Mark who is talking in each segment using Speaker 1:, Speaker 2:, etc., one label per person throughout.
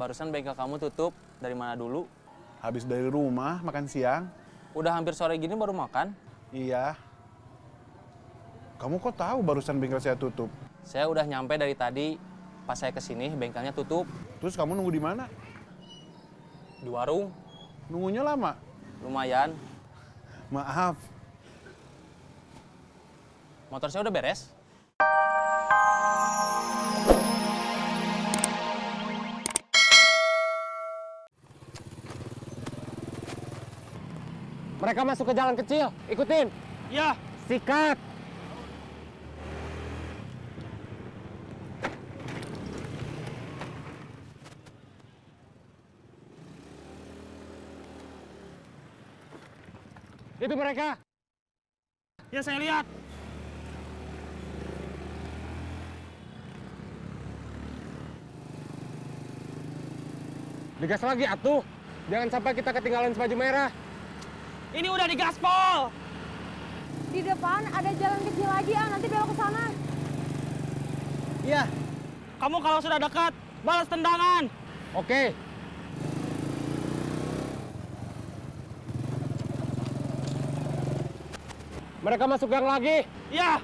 Speaker 1: Barusan bengkel kamu tutup. Dari mana dulu?
Speaker 2: Habis dari rumah, makan siang.
Speaker 1: Udah hampir sore gini baru makan?
Speaker 2: Iya. Kamu kok tahu barusan bengkel saya tutup?
Speaker 1: Saya udah nyampe dari tadi. Pas saya kesini, bengkelnya tutup.
Speaker 2: Terus kamu nunggu di mana?
Speaker 1: Di warung.
Speaker 2: Nunggunya lama?
Speaker 1: Lumayan.
Speaker 2: Maaf.
Speaker 1: Motor saya udah beres?
Speaker 3: Mereka masuk ke jalan kecil. Ikutin.
Speaker 1: Ya.
Speaker 3: Sikat. Itu mereka.
Speaker 1: Ya, saya lihat.
Speaker 3: Digas lagi atuh. Jangan sampai kita ketinggalan baju merah.
Speaker 1: Ini udah digaspol.
Speaker 4: Di depan ada jalan kecil lagi, nanti belok ke sana.
Speaker 1: Iya. Kamu kalau sudah dekat, balas tendangan.
Speaker 3: Oke. Mereka masuk gang lagi.
Speaker 1: Iya.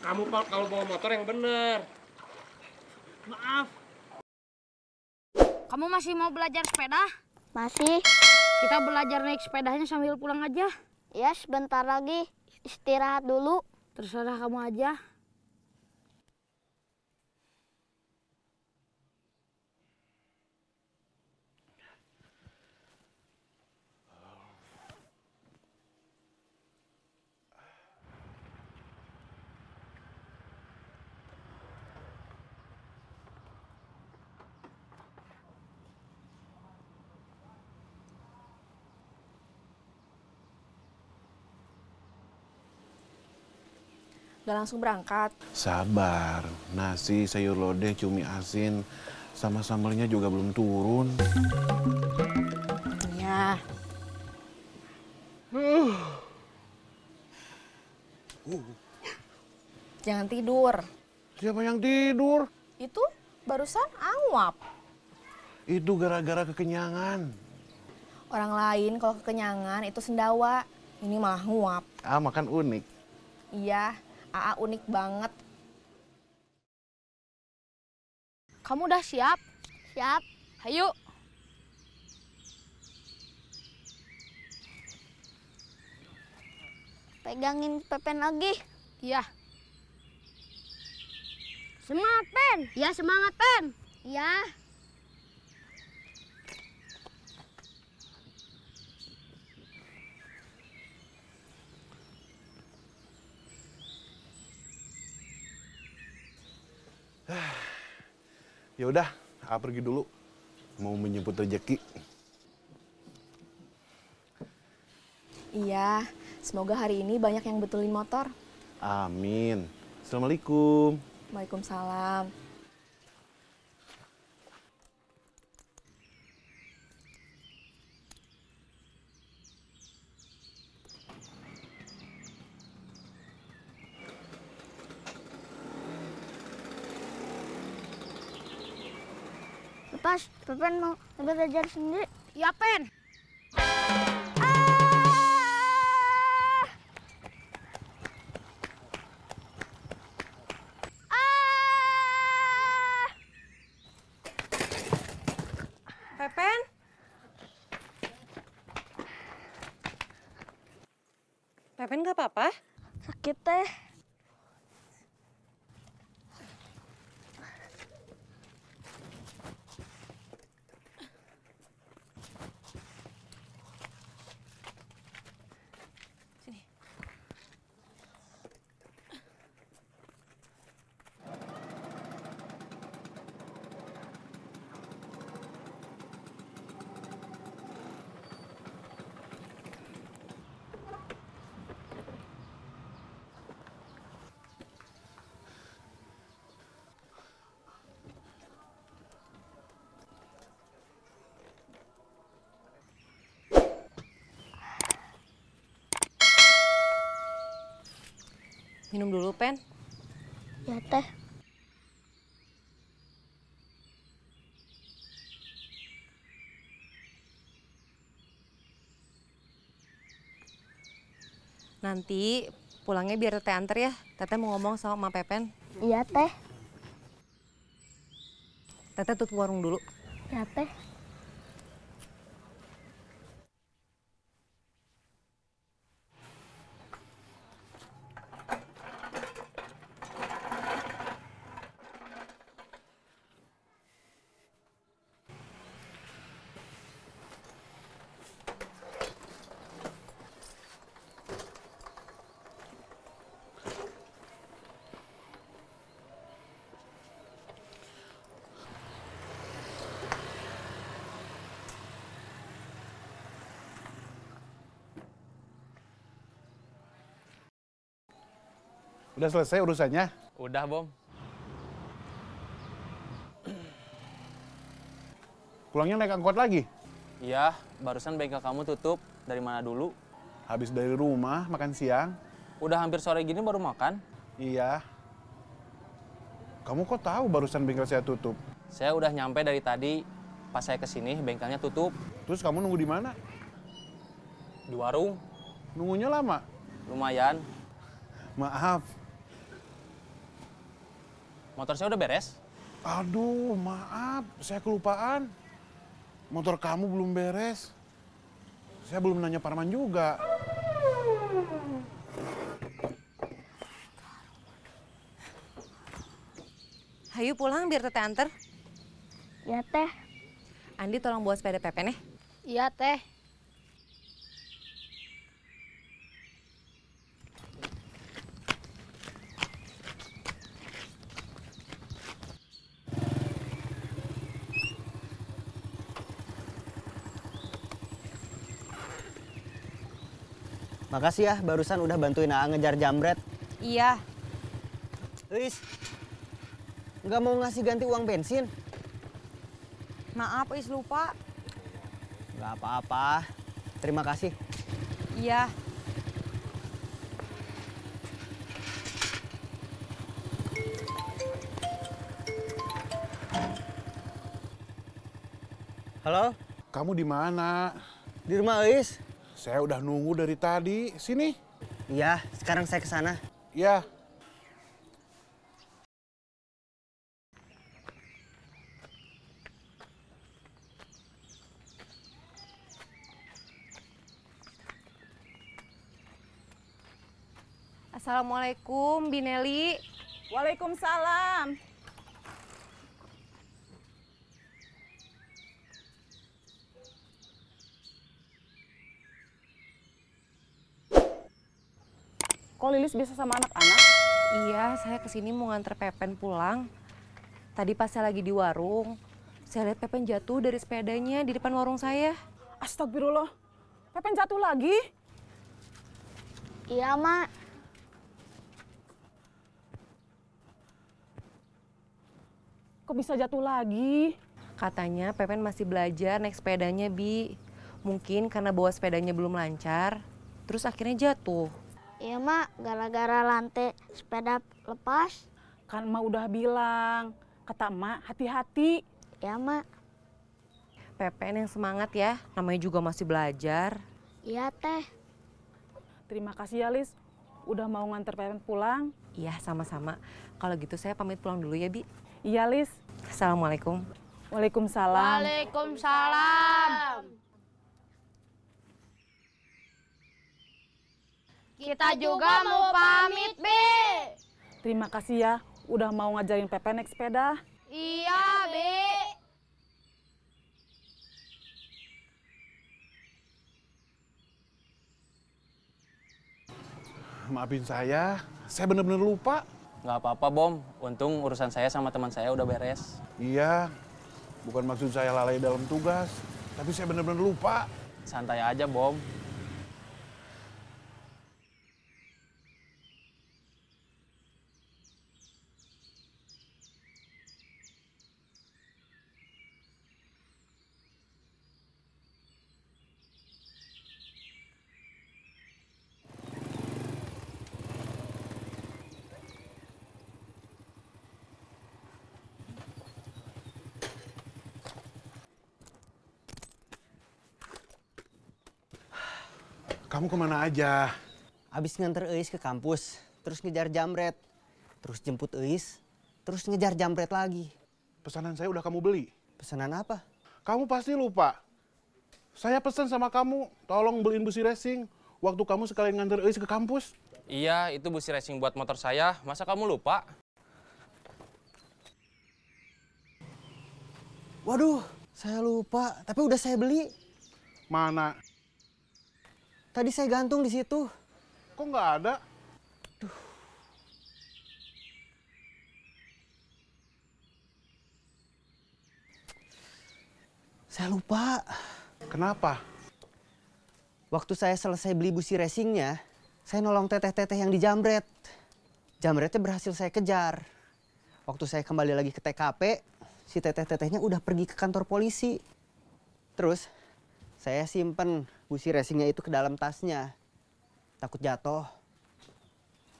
Speaker 3: Kamu kalau bawa motor yang bener.
Speaker 1: Maaf.
Speaker 4: Kamu masih mau belajar sepeda?
Speaker 5: Masih?
Speaker 4: Kita belajar naik sepedanya sambil pulang aja.
Speaker 5: Ya, sebentar lagi. Istirahat dulu.
Speaker 4: Terserah kamu aja.
Speaker 6: Udah langsung berangkat.
Speaker 2: Sabar. Nasi, sayur lodeh, cumi asin, sama sambelnya juga belum turun.
Speaker 6: Iya. Jangan tidur.
Speaker 2: Siapa yang tidur?
Speaker 6: Itu barusan Anwap.
Speaker 2: Itu gara-gara kekenyangan.
Speaker 6: Orang lain kalau kekenyangan itu sendawa. Ini malah nguap.
Speaker 2: Ah, makan unik.
Speaker 6: Iya, AA unik banget.
Speaker 4: Kamu udah siap?
Speaker 5: Siap.
Speaker 4: Ayo.
Speaker 5: Pegangin Pepen lagi.
Speaker 4: Iya. Semangat, Pen. Ya, semangat, Pen.
Speaker 5: Ya.
Speaker 2: Ya udah, pergi dulu. Mau menjemput rezeki.
Speaker 6: Iya, semoga hari ini banyak yang betulin motor.
Speaker 2: Amin. Assalamualaikum.
Speaker 6: Waalaikumsalam.
Speaker 5: Lepas, Pepen mau belajar sendiri.
Speaker 4: Ya, Pen.
Speaker 6: Pepen? Pepen nggak apa-apa?
Speaker 5: Sakit teh.
Speaker 4: Minum dulu, Pen.
Speaker 5: Ya teh.
Speaker 4: Nanti pulangnya biar Teteh anter ya. Teteh mau ngomong sama Mak Pepen.
Speaker 5: Iya teh.
Speaker 4: Teteh tutup warung dulu.
Speaker 5: Ya teh.
Speaker 2: Udah selesai urusannya?
Speaker 1: Udah, Bom.
Speaker 2: Pulangnya naik angkot lagi?
Speaker 1: Iya, barusan bengkel kamu tutup. Dari mana dulu?
Speaker 2: Habis dari rumah, makan siang.
Speaker 1: Udah hampir sore gini baru makan.
Speaker 2: Iya. Kamu kok tahu barusan bengkel saya tutup?
Speaker 1: Saya udah nyampe dari tadi. Pas saya kesini, bengkelnya tutup.
Speaker 2: Terus kamu nunggu di mana?
Speaker 1: Di warung.
Speaker 2: Nunggunya lama?
Speaker 1: Lumayan.
Speaker 2: Maaf.
Speaker 1: Motor saya udah beres.
Speaker 2: Aduh, maaf. Saya kelupaan. Motor kamu belum beres. Saya belum nanya Parman juga.
Speaker 4: Hayu pulang biar Teteh anter.
Speaker 5: Ya teh.
Speaker 4: Andi tolong bawa sepeda Pepen ya.
Speaker 5: Iya teh.
Speaker 7: Makasih ya, barusan udah bantuin Aa ngejar jambret.
Speaker 4: Iya.
Speaker 7: Is, nggak mau ngasih ganti uang bensin?
Speaker 4: Maaf, Is lupa.
Speaker 7: Nggak apa-apa, terima kasih.
Speaker 4: Iya.
Speaker 7: Halo,
Speaker 2: Kamu di mana?
Speaker 7: di rumah Is?
Speaker 2: Saya udah nunggu dari tadi. Sini.
Speaker 7: Iya, sekarang saya ke sana.
Speaker 2: Ya.
Speaker 4: Assalamualaikum, Bineli.
Speaker 8: Waalaikumsalam. Kok Lilis bisa sama anak-anak?
Speaker 4: Iya, saya kesini mau nganter Pepen pulang. Tadi pas saya lagi di warung, saya lihat Pepen jatuh dari sepedanya di depan warung saya.
Speaker 8: Astagfirullah. Pepen jatuh lagi?
Speaker 5: Iya mak.
Speaker 8: Kok bisa jatuh lagi?
Speaker 4: Katanya Pepen masih belajar naik sepedanya, Bi. Mungkin karena bawa sepedanya belum lancar, terus akhirnya jatuh.
Speaker 5: Iya mak, gara-gara lantai sepeda lepas.
Speaker 8: Kan emak udah bilang, kata emak hati-hati.
Speaker 5: Ya mak.
Speaker 4: Pepen yang semangat ya, namanya juga masih belajar.
Speaker 5: Iya teh.
Speaker 8: Terima kasih ya Lis, udah mau nganter Pepen pulang.
Speaker 4: Iya, sama-sama. Kalau gitu saya pamit pulang dulu ya, Bi.
Speaker 8: Iya Lis.
Speaker 4: Assalamualaikum.
Speaker 8: Waalaikumsalam.
Speaker 5: Waalaikumsalam. Kita juga mau pamit, Bi.
Speaker 8: Terima kasih ya, udah mau ngajarin Pepen naik sepeda.
Speaker 5: Iya, Bi.
Speaker 2: Maafin saya bener-bener lupa.
Speaker 1: Nggak apa-apa, Bom. Untung urusan saya sama teman saya udah beres.
Speaker 2: Iya, bukan maksud saya lalai dalam tugas, tapi saya bener-bener lupa.
Speaker 1: Santai aja, Bom.
Speaker 2: Kamu kemana aja?
Speaker 7: Abis nganter Eis ke kampus, terus ngejar Jamret. Terus jemput Eis, terus ngejar Jamret lagi.
Speaker 2: Pesanan saya udah kamu beli.
Speaker 7: Pesanan apa?
Speaker 2: Kamu pasti lupa. Saya pesan sama kamu, tolong beliin busi racing. Waktu kamu sekalian nganter Eis ke kampus.
Speaker 1: Iya, itu busi racing buat motor saya. Masa kamu lupa?
Speaker 7: Waduh, saya lupa. Tapi udah saya beli.
Speaker 2: Mana?
Speaker 7: Tadi saya gantung di situ.
Speaker 2: Kok nggak ada?
Speaker 7: Saya lupa.
Speaker 2: Kenapa?
Speaker 7: Waktu saya selesai beli busi racingnya, saya nolong teteh-teteh yang di Jamret. Jamretnya berhasil saya kejar. Waktu saya kembali lagi ke TKP, si teteh-tetehnya udah pergi ke kantor polisi. Terus, saya simpen busi racingnya itu ke dalam tasnya. Takut jatuh.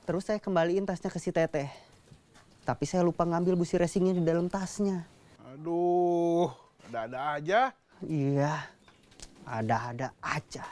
Speaker 7: Terus saya kembaliin tasnya ke si teteh. Tapi saya lupa ngambil busi racingnya di dalam tasnya.
Speaker 2: Aduh, ada-ada aja.
Speaker 7: Iya, ada-ada aja.